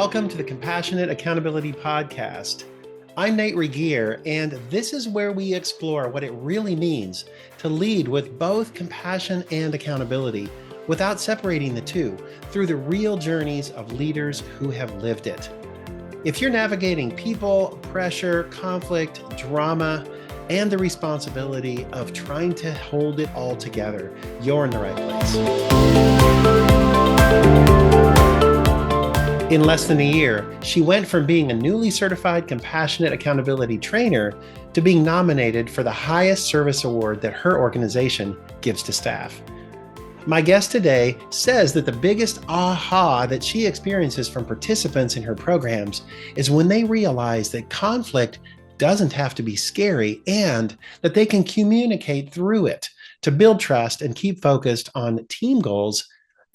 Welcome to the Compassionate Accountability Podcast. I'm Nate Regier, and this is where we explore what it really means to lead with both compassion and accountability without separating the two through the real journeys of leaders who have lived it. If you're navigating people, pressure, conflict, drama, and the responsibility of trying to hold it all together, you're in the right place. In less than a year, she went from being a newly certified compassionate accountability trainer to being nominated for the highest service award that her organization gives to staff. My guest today says that the biggest aha that she experiences from participants in her programs is when they realize that conflict doesn't have to be scary and that they can communicate through it to build trust and keep focused on team goals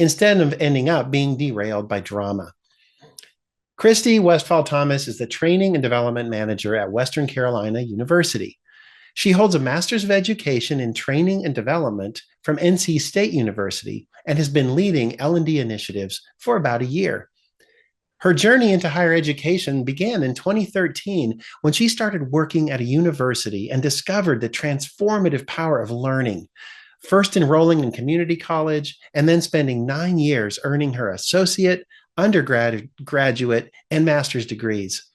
instead of ending up being derailed by drama. Kristy Westphal Thomas is the Training and Development Manager at Western Carolina University. She holds a Master's of Education in Training and Development from NC State University and has been leading L&D initiatives for about a year. Her journey into higher education began in 2013 when she started working at a university and discovered the transformative power of learning, first enrolling in community college and then spending 9 years earning her associate, undergraduate, and master's degrees.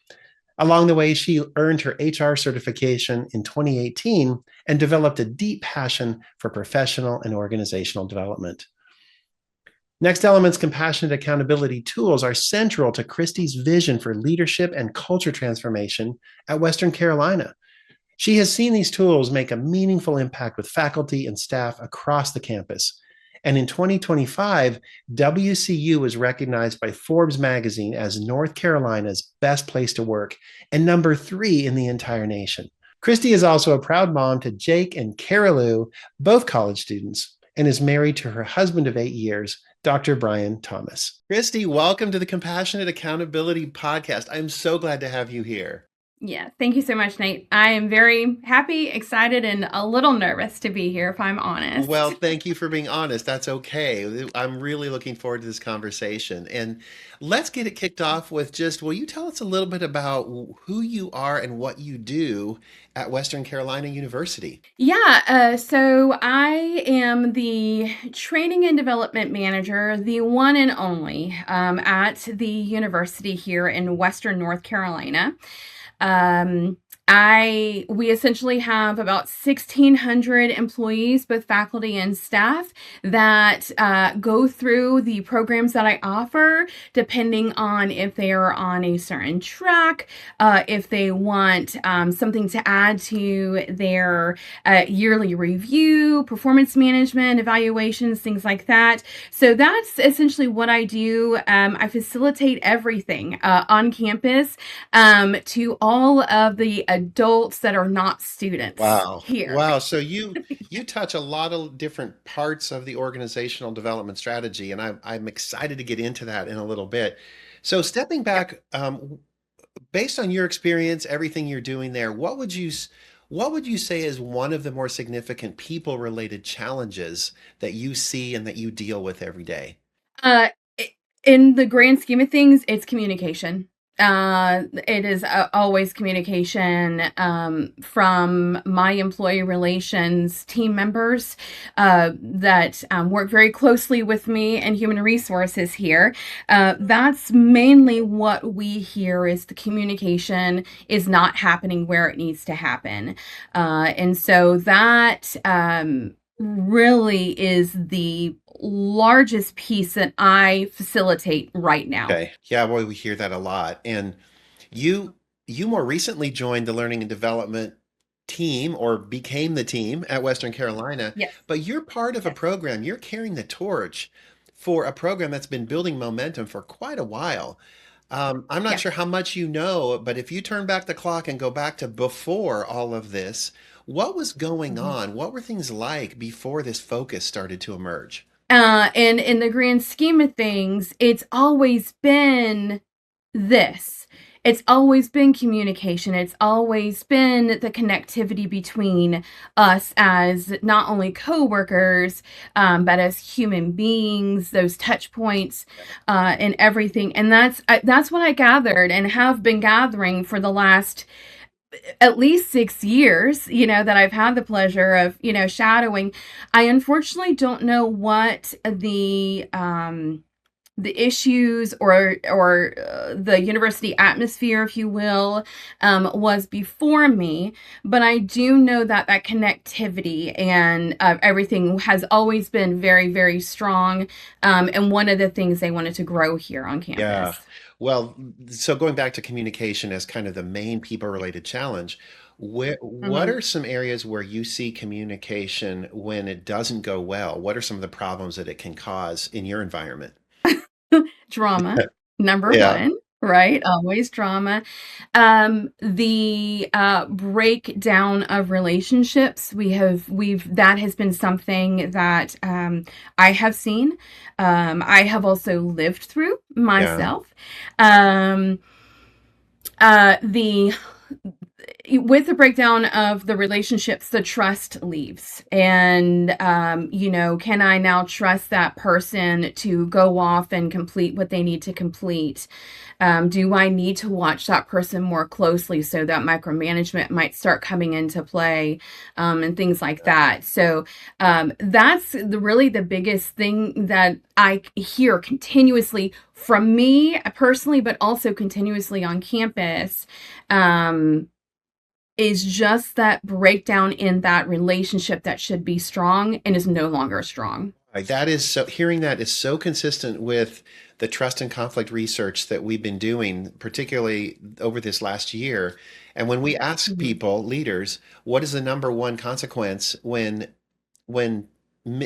Along the way, she earned her HR certification in 2018 and developed a deep passion for professional and organizational development. Next Element's compassionate accountability tools are central to Kristy's vision for leadership and culture transformation at Western Carolina. She has seen these tools make a meaningful impact with faculty and staff across the campus. And in 2025, WCU was recognized by Forbes magazine as North Carolina's best place to work and number 3 in the entire nation. Kristy is also a proud mom to Jake and Carolou, both college students, and is married to her husband of 8 years, Dr. Brian Thomas. Kristy, welcome to the Compassionate Accountability Podcast. I'm so glad to have you here. Yeah, thank you so much, Nate. I am very happy, excited, and a little nervous to be here, if I'm honest. Well, thank you for being honest. That's okay. I'm really looking forward to this conversation. And let's get it kicked off with just, will you tell us a little bit about who you are and what you do at Western Carolina University? Yeah, so I am the Training and Development Manager, the one and only, at the university here in Western North Carolina. We essentially have about 1,600 employees, both faculty and staff, that go through the programs that I offer, depending on if they are on a certain track, if they want something to add to their yearly review, performance management, evaluations, things like that. So that's essentially what I do. I facilitate everything on campus to all of the adults that are not students. Here. Wow. So you touch a lot of different parts of the organizational development strategy, and I'm excited to get into that in a little bit. So stepping back, based on your experience, everything you're doing there, what would you say is one of the more significant people-related challenges that you see and that you deal with every day? In the grand scheme of things, it's communication. It is always communication from my employee relations team members that work very closely with me and human resources here. That's mainly what we hear is the communication is not happening where it needs to happen. And so that really is the largest piece that I facilitate right now. Okay. Yeah, boy, we hear that a lot. And you more recently joined the learning and development team or became the team at Western Carolina. Yes. But you're part of a program, you're carrying the torch for a program that's been building momentum for quite a while. I'm not sure how much you know, but if you turn back the clock and go back to before all of this, what was going on? What were things like before this focus started to emerge? And in the grand scheme of things, it's always been this. it's always been communication. It's always been the connectivity between us as not only coworkers, but as human beings, those touch points, and everything. And that's what I gathered and have been gathering for the last at least 6 years, that I've had the pleasure of, shadowing. I unfortunately don't know what the issues or the university atmosphere, if you will, was before me, but I do know that that connectivity and everything has always been very, very strong, and one of the things they wanted to grow here on Yeah. campus. Well, so going back to communication as kind of the main people related challenge, what Hmm. are some areas where you see communication when it doesn't go well? What are some of the problems that it can cause in your environment? Drama, number Yeah. one, right? Always drama. The breakdown of relationships, we've that has been something that I have seen. I have also lived through Yeah. myself. Um, the with the breakdown of the relationships, the trust leaves. And, can I now trust that person to go off and complete what they need to complete? Do I need to watch that person more closely so that micromanagement might start coming into play, and things like that? So that's really the biggest thing that I hear continuously from me personally, but also continuously on campus. Is just that breakdown in that relationship that should be strong and is no longer strong. Like that is so, hearing that is so consistent with the trust and conflict research that we've been doing, particularly over this last year. And when we ask Mhm. people, leaders, what is the number one consequence when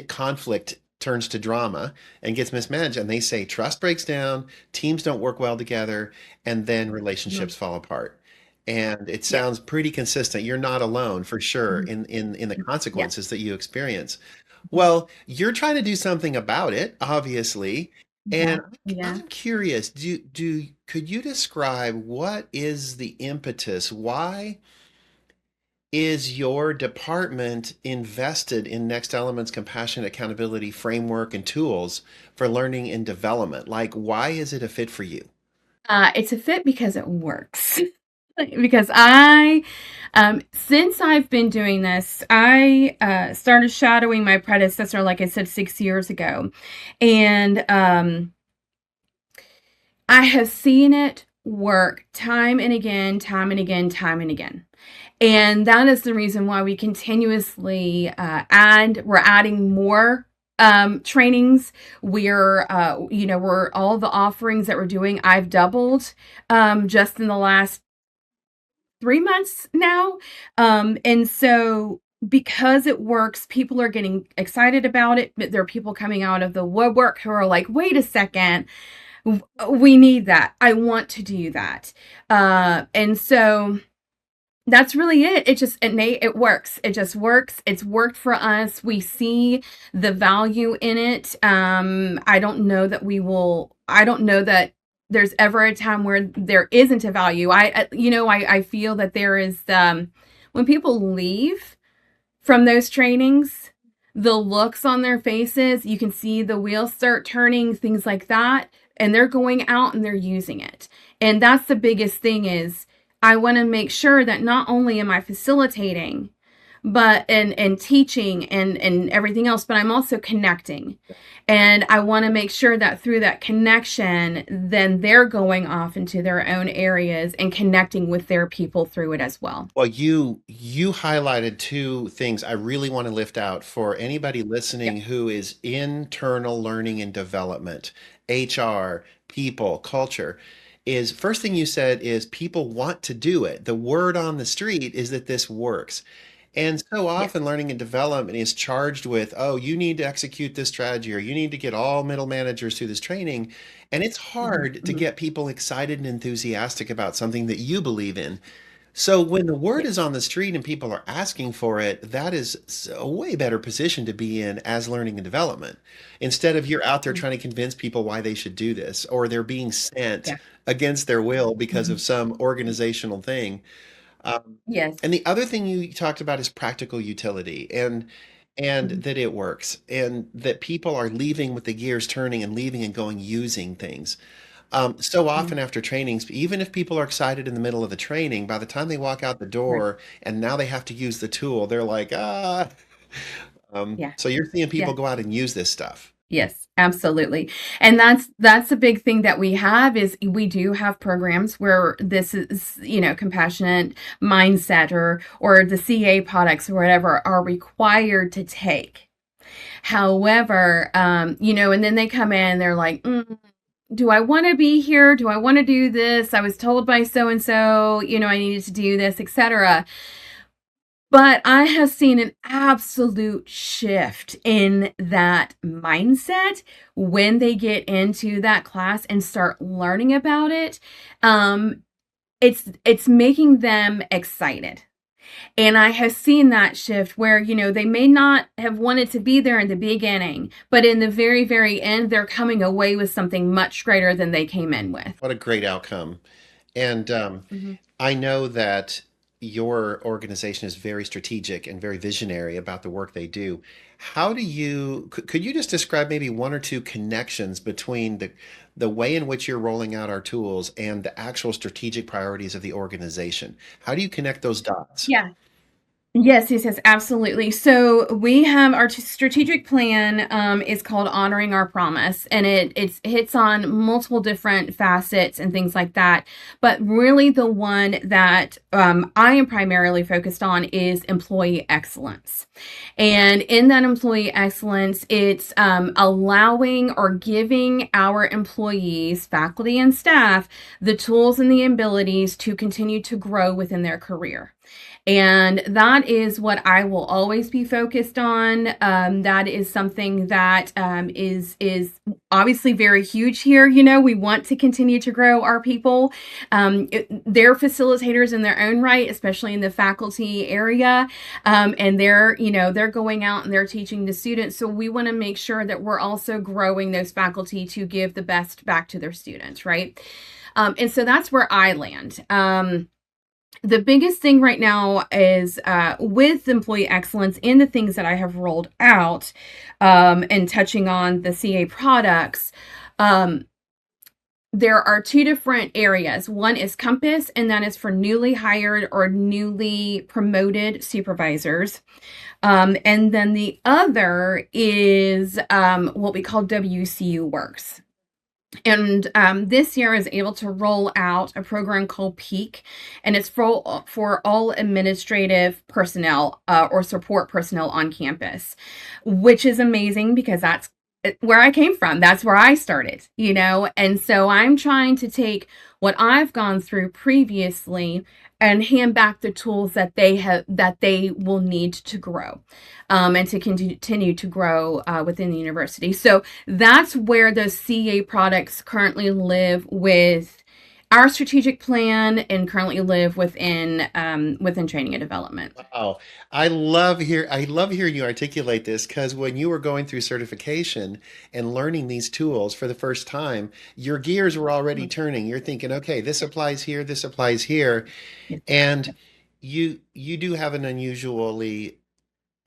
conflict turns to drama and gets mismanaged, and they say trust breaks down, teams don't work well together, and then Mhm. relationships fall apart. And it Yeah. sounds pretty consistent. You're not alone for sure Mhm. in the Yeah. consequences that you experience. Mhm. Well, you're trying to do something about it, obviously. Yeah. And Yeah. I'm curious, could you describe what is the impetus? Why is your department invested in Next Element's compassionate accountability framework and tools for learning and development? Like, why is it a fit for you? It's a fit because it works. Because since I've been doing this, I started shadowing my predecessor, like I said, 6 years ago. And I have seen it work time and again, time and again, time and again. And that is the reason why we continuously we're adding more trainings. We're all the offerings that we're doing. I've doubled just in the last 3 months now. And so because it works, people are getting excited about it. But there are people coming out of the woodwork who are like, wait a second, we need that. I want to do that. And so that's really it. It works. It just works. It's worked for us. We see the value in it. I don't know that there's ever a time where there isn't a value. I feel that there is, when people leave from those trainings, the looks on their faces, you can see the wheels start turning, things like that, and they're going out and they're using it. And that's the biggest thing is I want to make sure that not only am I facilitating, but and teaching and everything else, but I'm also connecting. And I want to make sure that through that connection, then they're going off into their own areas and connecting with their people through it as well. Well, you highlighted two things I really want to lift out for anybody Yep. listening who is internal learning and development, HR, people, culture. Is first thing you said is people want to do it. The word on the street is that this works. And so Yes. often learning and development is charged with, oh, you need to execute this strategy or you need to get all middle managers through this training. And it's Mhm, hard to mhm. get people excited and enthusiastic about something that you believe in. So when the word is Yes. on the street and people are asking for it, that is a way better position to be in as learning and development. Instead of you're out there Mm. trying to convince people why they should do this, or they're being sent Yeah. against their will because of Mhm. some organizational thing. Um, Yes. and the other thing you talked about is practical utility and Mhm. that it works and that people are leaving with the gears turning and leaving and going using things. So Yeah. often after trainings, even if people are excited in the middle of the training, by the time they walk out the Right. door and now they have to use the tool, they're like, ah. Yeah. So you're seeing people Yeah. go out and use this stuff. Yes, absolutely. And that's a big thing that we have is we do have programs where this is, compassionate mindset or the CA products or whatever are required to take. However, and then they come in, they're like, do I want to be here? Do I want to do this? I was told by so and so, I needed to do this, etc. But I have seen an absolute shift in that mindset when they get into that class and start learning about it. Um, it's making them excited. And I have seen that shift where, they may not have wanted to be there in the beginning, but in the very, very end, they're coming away with something much greater than they came in with. What a great outcome. And Mhm. I know that your organization is very strategic and very visionary about the work they do. How do you, could you just describe maybe one or two connections between the way in which you're rolling out our tools and the actual strategic priorities of the organization? How do you connect those dots? Yeah. Yes, yes, yes, absolutely. So we have our strategic plan is called Honoring Our Promise, and it hits on multiple different facets and things like that. But really, the one that I am primarily focused on is employee excellence. And in that employee excellence, it's allowing or giving our employees, faculty, and staff the tools and the abilities to continue to grow within their career. And that is what I will always be focused on. That is something that is obviously very huge here. We want to continue to grow our people. They're facilitators in their own right, especially in the faculty area, and they're going out and they're teaching the students. So we want to make sure that we're also growing those faculty to give the best back to their students, right? And so that's where I land. The biggest thing right now is with employee excellence in the things that I have rolled out and touching on the CA products. Um, there are two different areas. One is Compass, and that is for newly hired or newly promoted supervisors. And then the other is what we call WCU Works. And this year is able to roll out a program called Peak, and it's for all administrative personnel or support personnel on campus, which is amazing because that's where I came from. That's where I started, and so I'm trying to take what I've gone through previously and hand back the tools that they will need to grow and to continue to grow within the university. So that's where those CA products currently live with our strategic plan and currently live within training and development. Wow. I love hearing you articulate this because when you were going through certification and learning these tools for the first time, your gears were already Mhm. turning. You're thinking, okay, this applies here, this applies here. Yes. And you do have an unusually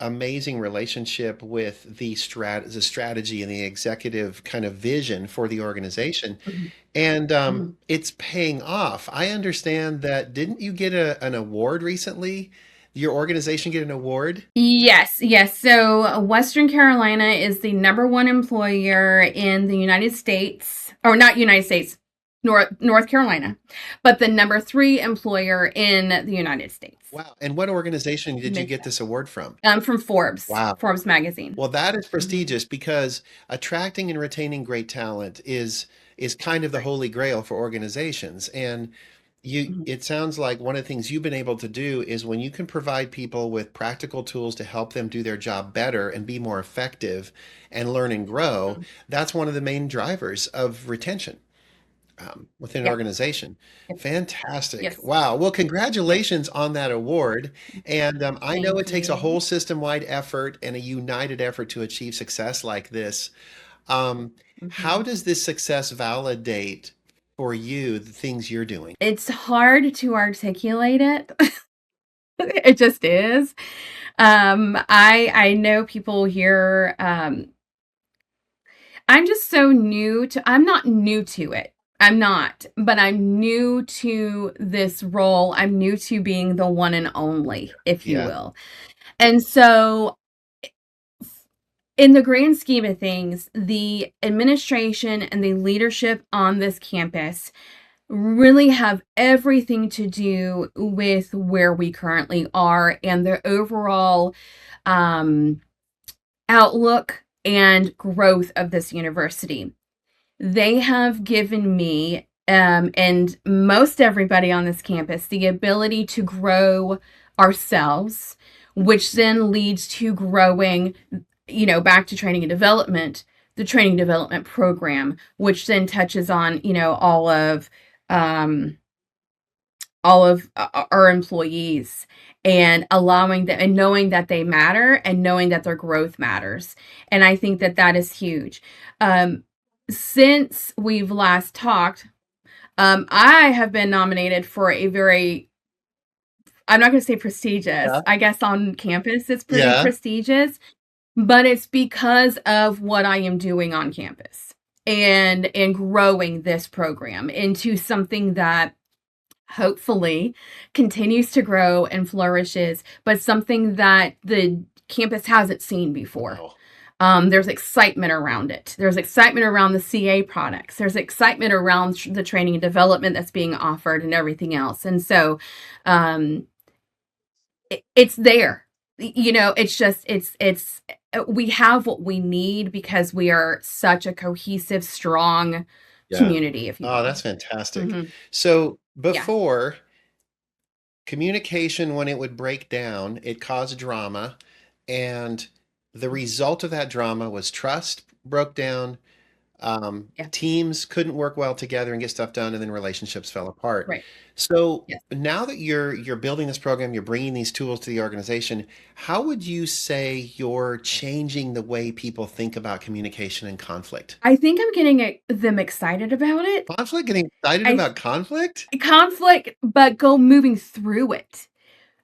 amazing relationship with the strategy and the executive kind of vision for the organization. Mhm. And Mhm. it's paying off. I understand that didn't you get an award recently? Your organization get an award? Yes, yes. So Western Carolina is the number one employer in the United States, or not United States, North Carolina, but the number three employer in the United States. Wow. And what organization did you get Midwest. this award from? From Forbes, Wow. Forbes magazine. Well, that is Hmm. prestigious because attracting and retaining great talent is kind of the Right. holy grail for organizations. And Mhm. it sounds like one of the things you've been able to do is when you can provide people with practical tools to help them do their job better and be more effective and learn and grow, Mhm. that's one of the main drivers of retention. within an Yeah. organization. Yep. Fantastic. Yes. Wow. Well, Yep. congratulations on that award. And I know it Thank takes a you. whole system-wide effort and a united effort to achieve success like this. Um, how Hmm. does this success validate for you the things you're doing? It's hard to articulate it. It just is. I know people here. I'm just so new to. I'm not new to it. I'm not, but I'm new to this role. I'm new to being the one and only, if you Yeah. will. And so, in the grand scheme of things, the administration and the leadership on this campus really have everything to do with where we currently are and the overall um, outlook and growth of this university. They have given me and most everybody on this campus the ability to grow ourselves, which then leads to growing, back to training and development, the training development program, which then touches on, um, all of our employees and allowing them and knowing that they matter and knowing that their growth matters. And I think that that is huge. Um, since we've last talked, I have been nominated for a very, I'm not going to say prestigious, Yeah. I guess on campus it's pretty Yeah. prestigious, but it's because of what I am doing on campus and growing this program into something that hopefully continues to grow and flourishes, but something that the campus hasn't seen before. Wow. There's excitement around it. There's excitement around the CA products. There's excitement around the training and development that's being offered and everything else. And so um, it's there. It's just, we have what we need because we are such a cohesive, strong Yeah. community, if you Oh, will. that's fantastic. Hmm. So Yeah. before communication, when it would break down, it caused drama. And the result of that drama was trust broke down. Yeah. Teams couldn't work well together and get stuff done, and then relationships fell apart. Right. So Yes. now that you're building this program, you're bringing these tools to the organization. How would you say you're changing the way people think about communication and conflict? I think I'm getting them excited about it. Conflict, getting excited I about conflict? conflict, but go moving through it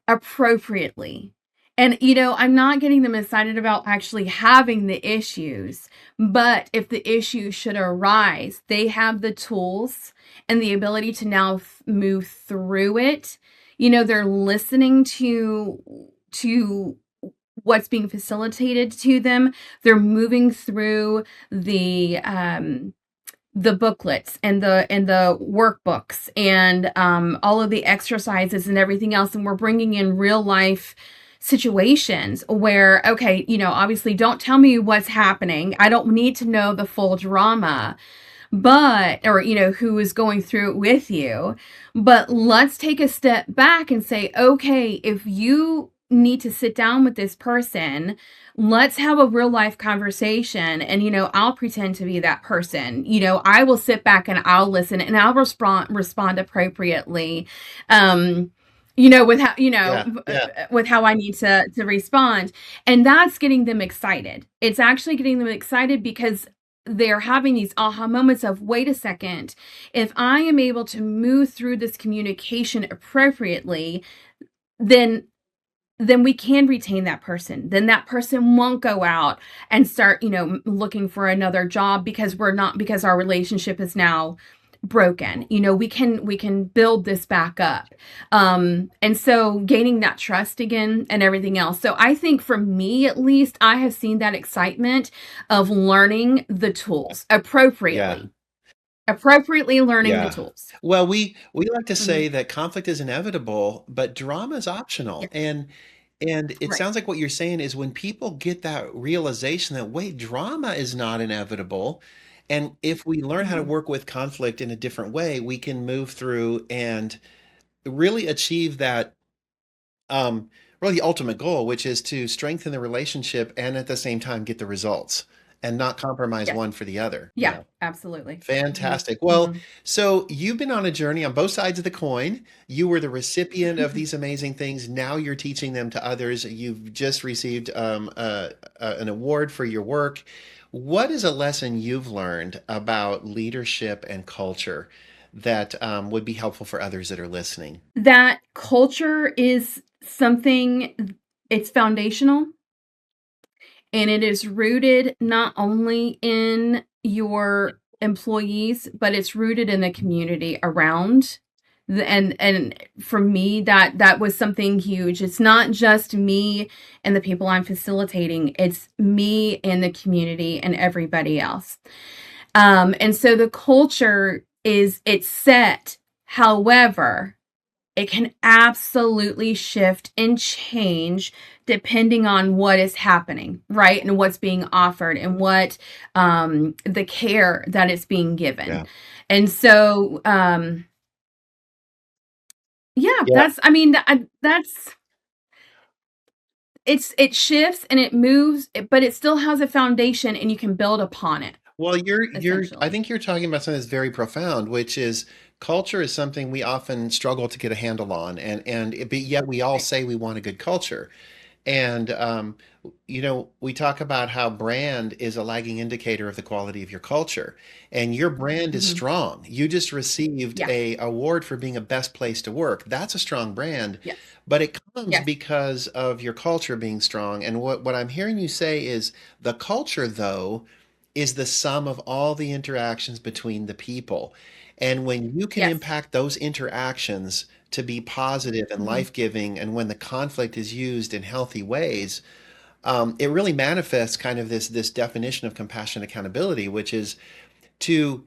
appropriately. And I'm not getting them excited about actually having the issues, but if the issue should arise, they have the tools and the ability to now move through it. They're listening to what's being facilitated to them. They're moving through the booklets and the workbooks and all of the exercises and everything else, and we're bringing in real life situations where, okay, obviously don't tell me what's happening, I don't need to know the full drama, but or who is going through it with you, but let's take a step back and say, okay, if you need to sit down with this person, let's have a real life conversation, and I'll pretend to be that person. I will sit back and I'll listen and I'll respond appropriately, with how Yeah, yeah, with how I need to respond. And that's getting them excited. It's actually getting them excited because they're having these aha moments of, wait a second, if I am able to move through this communication appropriately, then we can retain that person. Then that person won't go out and start, looking for another job because our relationship is now broken. We can build this back up. And so gaining that trust again and everything else. So I think for me, at least, I have seen that excitement of learning the tools yeah. appropriately learning the Yeah. tools. Well, we like to Hmm. say that conflict is inevitable, but drama is optional. Yeah. And it Right. sounds like what you're saying is when people get that realization that, wait, drama is not inevitable. And if we learn how to Hmm. work with conflict in a different way, we can move through and really achieve that um really ultimate goal, which is to strengthen the relationship and at the same time get the results. and not compromise Yes. one for the other. Yeah, Yeah. absolutely. Mhm. Fantastic. Well, Mhm. so you've been on a journey on both sides of the coin. You were the recipient of these amazing things. Now you're teaching them to others. You've just received an award for your work. What is a lesson you've learned about leadership and culture that would be helpful for others that are listening? That culture is something, it's foundational, and it is rooted not only in your employees, but it's rooted in the community around. And for me, that was something huge. It's not just me and the people I'm facilitating, it's me and the community and everybody else. And so the culture is, it's set. However, it can absolutely shift and change depending on what is happening, right? And what's being offered and what the care that is being given. Yeah. And so, yeah, Yeah. that's, I mean, that's, it shifts and it moves, but it still has a foundation and you can build upon it, Well, I essentially. think you're talking about something that's very profound, which is culture is something we often struggle to get a handle on, but yet we all Right. say we want a good culture. And we talk about how brand is a lagging indicator of the quality of your culture, and your brand is Hmm. strong. You just received Yeah. a award for being a best place to work. That's a strong brand, Yes. but it comes Yes. because of your culture being strong. And what I'm hearing you say is the culture, though, is the sum of all the interactions between the people. And when you can Yes. impact those interactions to be positive and Hmm. life-giving, and when the conflict is used in healthy ways, it really manifests kind of this definition of compassion accountability, which is to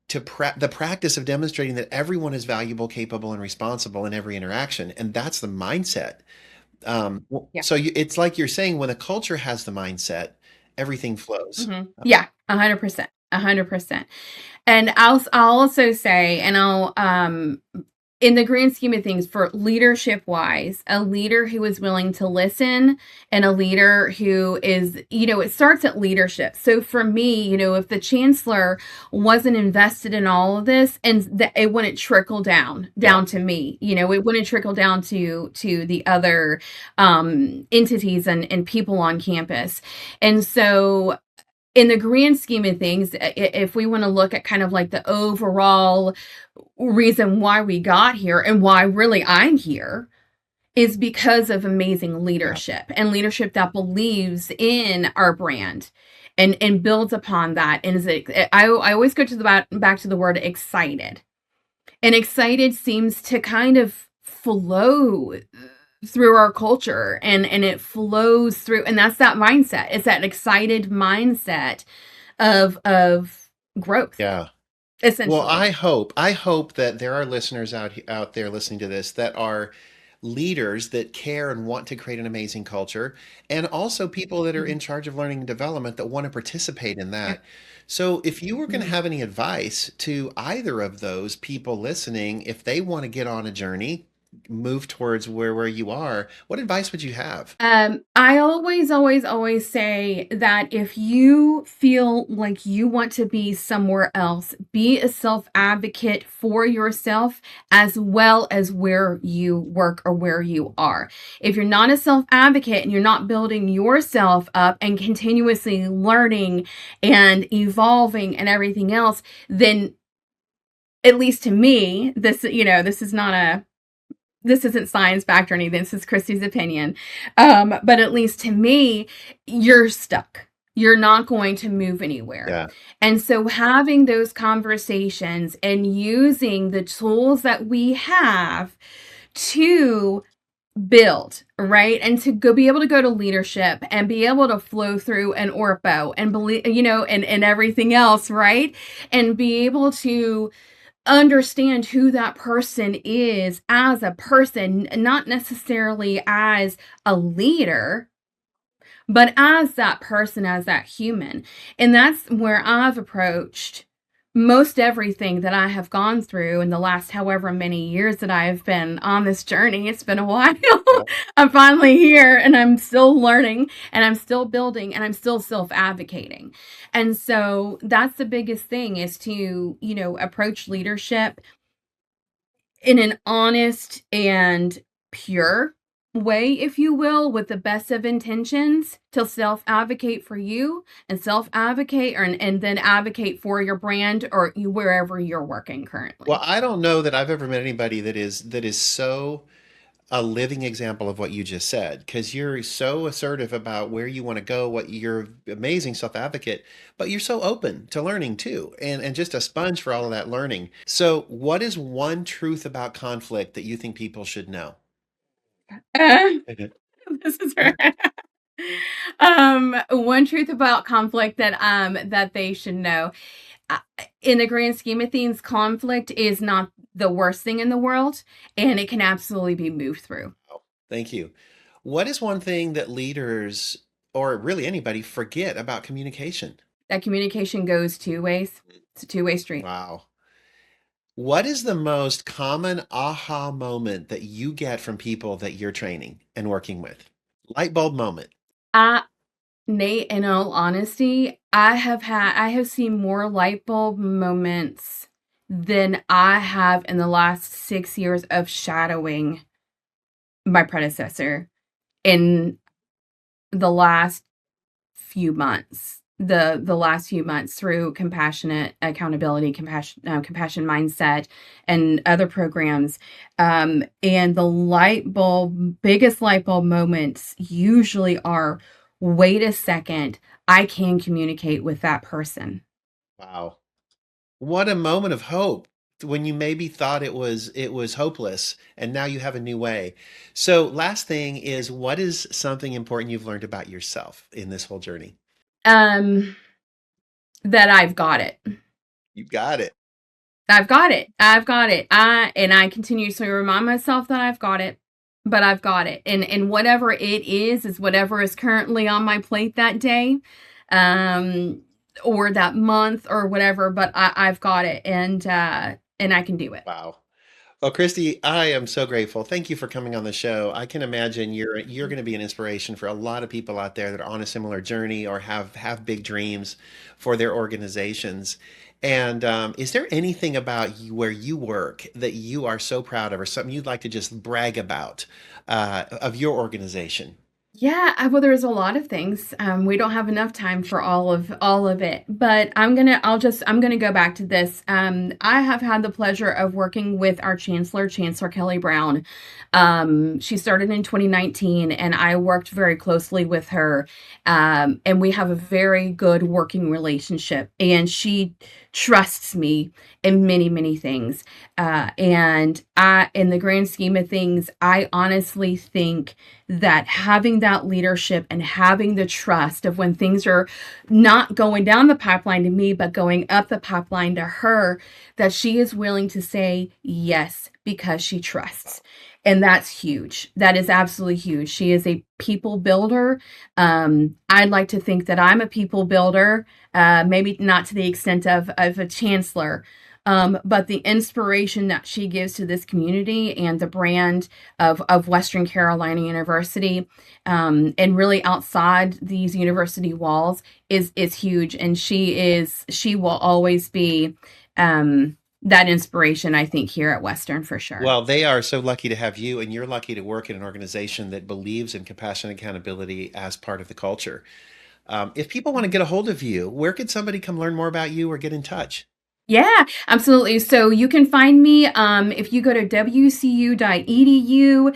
the practice of demonstrating that everyone is valuable, capable, and responsible in every interaction, and that's the mindset. Yeah. So it's like you're saying, when a culture has the mindset, everything flows. Yeah. 100%. 100%. And I'll also say, and in the grand scheme of things, for leadership wise, a leader who is willing to listen and a leader who is, it starts at leadership. So for me, if the chancellor wasn't invested in all of this, and it wouldn't trickle Yeah. down to me, it wouldn't trickle down to the other entities and people on campus. And so in the grand scheme of things, if we want to look at kind of like the overall reason why we got here and why really I'm here, is because of amazing Yeah. leadership and leadership that believes in our brand and builds upon that. And I always go to the back to the word excited, and excited seems to kind of flow through our culture, and it flows through, and that's that mindset. It's that excited mindset of growth, Yeah. Well, essentially. I hope that there are listeners out there listening to this that are leaders that care and want to create an amazing culture, and also people that are Mhm. in charge of learning and development that want to participate in Yeah. that. So, if you were going to Mhm. have any advice to either of those people listening, if they want to get on a journey, move towards where you are, what advice would you have? I always, always, always say that if you feel like you want to be somewhere else, be a self advocate for yourself as well as where you work or where you are. If you're not a self advocate and you're not building yourself up and continuously learning and evolving and everything else, then at least to me, this is not a this isn't science backed or anything. This is Kristy's opinion. But at least to me, you're stuck. You're not going to move anywhere. Yeah. And so having those conversations and using the tools that we have to build, right? And to be able to go to leadership and be able to flow through an orpo and believe, and everything else, right? And be able to understand who that person is as a person, not necessarily as a leader, but as that person, as that human. And that's where I've approached most everything that I have gone through in the last however many years that I have been on this journey, it's been a while. Yeah. I'm finally here and I'm still learning and I'm still building and I'm still self-advocating. And so that's the biggest thing is to, approach leadership in an honest and pure way, if you will, with the best of intentions to self-advocate for you and self-advocate and then advocate for your brand or wherever you're working Well, currently. I don't know that I've ever met anybody that is so a living example of what you just said, because you're so assertive about where you want to go, what you're amazing self-advocate, but you're so open to learning too, and just a sponge for all of that learning. So, what is one truth about conflict that you think people should know? Uh, this is right. One truth about conflict that they should know. Uh, in the grand scheme of things, conflict is not the worst thing in the world, and it can absolutely be moved through. Oh, thank you. What is one thing that leaders, or really anybody, forget about communication? That communication goes two ways. It's a two-way street. Wow. What is the most common aha moment that you get from people that you're training and working with? Light bulb moment. I Nate, in all honesty, I have seen more light bulb moments than I have in the last 6 years of shadowing my predecessor in the last few months. The last few months through compassionate accountability, compassion mindset, and other programs, and the biggest light bulb moments usually are, wait a second, I can communicate with that person. Wow. What a moment of hope when you maybe thought it was hopeless and now you have a new way. So last thing is, what is something important you've learned about yourself in this whole journey? Um, that I've got it. You got it. I've got it. I've got it. I continuously remind myself that I've got it, but I've got it. And whatever it is whatever is currently on my plate that day, um, or that month or whatever. But I've got it, and I can do it. Wow. Well, Kristy, I am so grateful. Thank you for coming on the show. I can imagine you're going to be an inspiration for a lot of people out there that are on a similar journey or have big dreams for their organizations. And is there anything about you where you work that you are so proud of, or something you'd like to just brag about of your organization? Yeah, well, there's a lot of things. We don't have enough time for all of it, but I'm gonna go back to this. I have had the pleasure of working with our Chancellor Kelly Brown. She started in 2019, and I worked very closely with her. And we have a very good working relationship, and she trusts me in many, many things. In the grand scheme of things, I honestly think that having that leadership and having the trust of when things are not going down the pipeline to me, but going up the pipeline to her, that she is willing to say yes because she trusts. And that's huge. That is absolutely huge. She is a people builder. I'd like to think that I'm a people builder, maybe not to the extent of a chancellor, but the inspiration that she gives to this community and the brand of Western Carolina University, and really outside these university walls is huge. And she will always be that inspiration, I think, here at Western for sure. Well, they are so lucky to have you, and you're lucky to work in an organization that believes in compassion and accountability as part of the culture. If people want to get a hold of you, where could somebody come learn more about you or get in touch? Yeah, absolutely. So you can find me if you go to wcu.edu,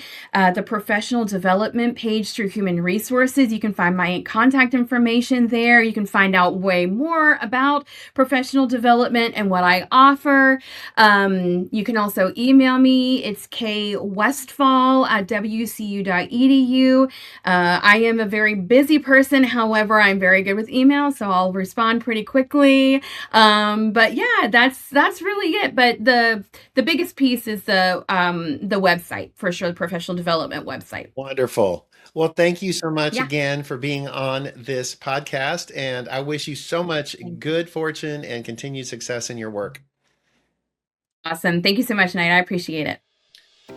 the professional development page through human resources. You can find my contact information there. You can find out way more about professional development and what I offer. You can also email me. It's kwestphal@wcu.edu. I am a very busy person. However, I'm very good with email, so I'll respond pretty quickly. But yeah, Yeah, that's really it. But the biggest piece is the website, for sure, the professional development website. Wonderful. Well, thank you so much Yeah. again for being on this podcast. And I wish you so much good fortune and continued success in your work. Awesome. Thank you so much, Nate. I appreciate it.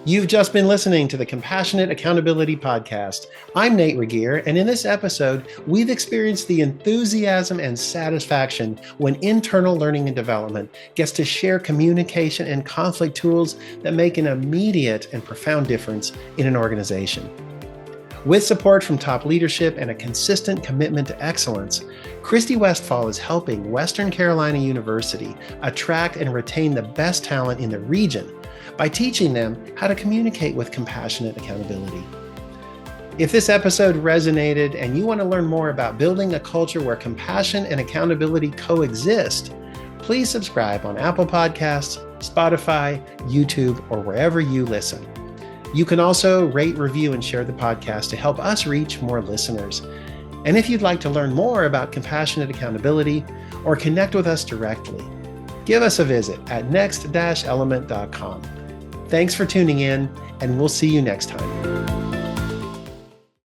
You've just been listening to the Compassionate Accountability Podcast. I'm Nate Regier, and in this episode, we've experienced the enthusiasm and satisfaction when internal learning and development gets to share communication and conflict tools that make an immediate and profound difference in an organization. With support from top leadership and a consistent commitment to excellence, Kristy Westphal is helping Western Carolina University attract and retain the best talent in the region by teaching them how to communicate with compassionate accountability. If this episode resonated and you want to learn more about building a culture where compassion and accountability coexist, please subscribe on Apple Podcasts, Spotify, YouTube, or wherever you listen. You can also rate, review, and share the podcast to help us reach more listeners. And if you'd like to learn more about compassionate accountability or connect with us directly, give us a visit at next-element.com. Thanks for tuning in, and we'll see you next time.